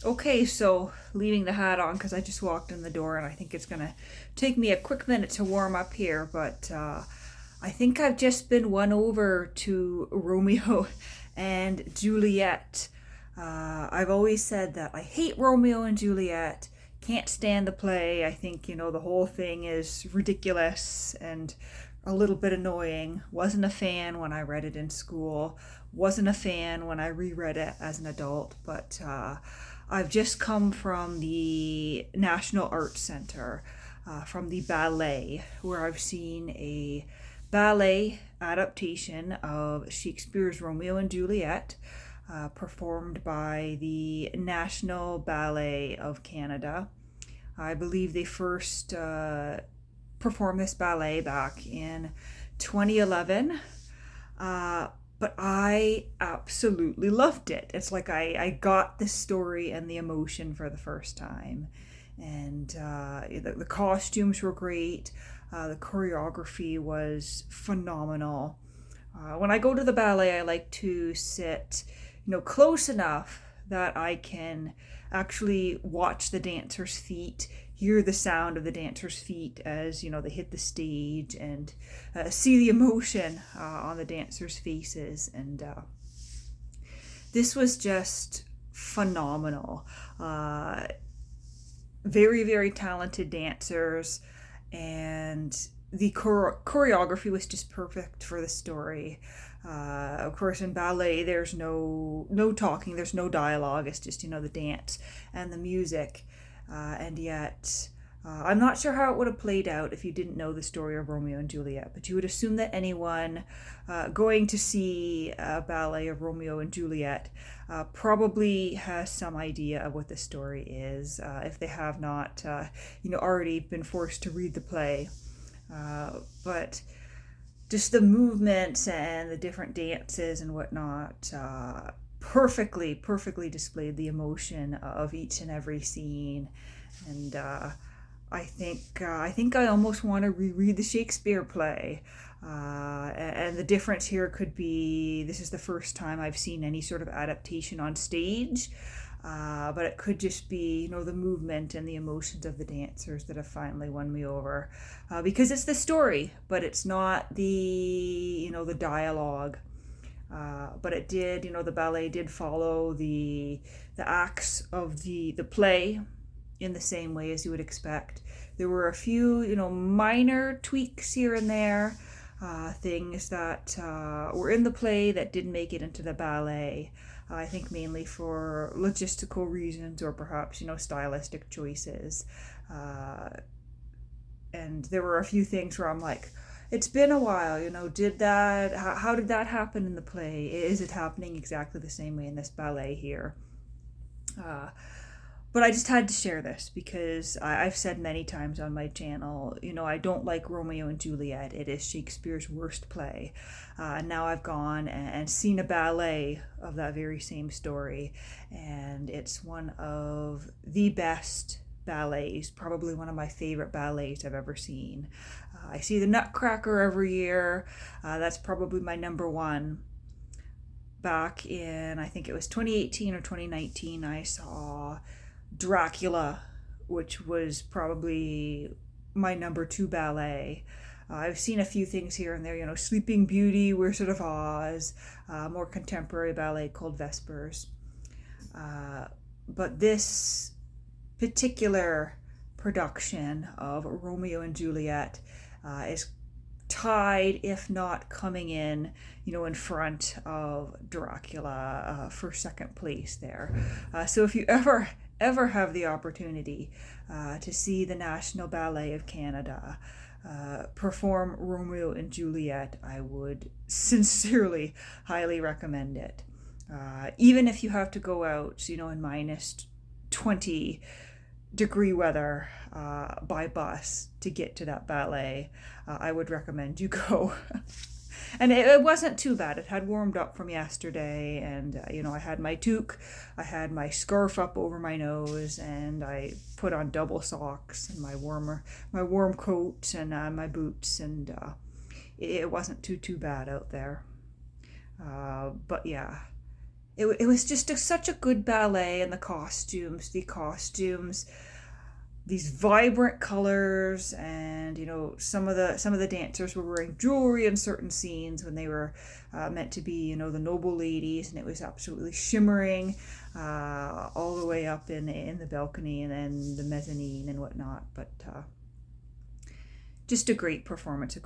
Okay, so leaving the hat on because I just walked in the door and I think it's gonna take me a quick minute to warm up here, but I think I've just been won over to Romeo and Juliet. I've always said that I hate Romeo and Juliet, can't stand the play. I think, the whole thing is ridiculous and a little bit annoying. Wasn't a fan when I read it in school, wasn't a fan when I reread it as an adult, but I've just come from the National Arts Center, from the Ballet, where I've seen a ballet adaptation of Shakespeare's Romeo and Juliet, performed by the National Ballet of Canada. I believe they first performed this ballet back in 2011. But I absolutely loved it. It's like I got the story and the emotion for the first time. And the costumes were great. The choreography was phenomenal. When I go to the ballet, I like to sit, close enough that I can actually watch the dancers' feet, hear the sound of the dancers' feet as they hit the stage, and see the emotion on the dancers' faces. And this was just phenomenal. Very, very talented dancers, and the choreography was just perfect for the story. Of course, in ballet, there's no talking, there's no dialogue. It's just the dance and the music, and yet. I'm not sure how it would have played out if you didn't know the story of Romeo and Juliet, but you would assume that anyone going to see a ballet of Romeo and Juliet probably has some idea of what the story is, if they have not, already been forced to read the play. But just the movements and the different dances and whatnot perfectly displayed the emotion of each and every scene. And I think I almost want to reread the Shakespeare play. And the difference here could be this is the first time I've seen any sort of adaptation on stage. But it could just be, the movement and the emotions of the dancers that have finally won me over. Because it's the story, but it's not the dialogue. But it did, the ballet did follow the acts of the play in the same way as you would expect. There were a few, minor tweaks here and there, things that were in the play that didn't make it into the ballet. I think mainly for logistical reasons or perhaps, stylistic choices. And there were a few things where I'm like, it's been a while, how did that happen in the play? Is it happening exactly the same way in this ballet here? But I just had to share this because I've said many times on my channel, I don't like Romeo and Juliet. It is Shakespeare's worst play. And now I've gone and seen a ballet of that very same story, and it's one of the best ballets, probably one of my favorite ballets I've ever seen. I see the Nutcracker every year. That's probably my number one. Back in, I think it was 2018 or 2019, I saw Dracula, which was probably my number two ballet. I've seen a few things here and there, Sleeping Beauty, Wizard of Oz, more contemporary ballet called Vespers. But this particular production of Romeo and Juliet is tied, if not coming in, in front of Dracula for second place there. So if you ever have the opportunity to see the National Ballet of Canada perform Romeo and Juliet, I would sincerely highly recommend it. Even if you have to go out, in minus 20-degree weather by bus to get to that ballet, I would recommend you go. And it wasn't too bad. It had warmed up from yesterday, and I had my toque, I had my scarf up over my nose, and I put on double socks and my warm coat and my boots, and it wasn't too bad out there. But yeah, it was just such a good ballet, and the costumes, these vibrant colors, and some of the dancers were wearing jewelry in certain scenes when they were meant to be the noble ladies, and it was absolutely shimmering all the way up in the balcony and then the mezzanine and whatnot. But just a great performance.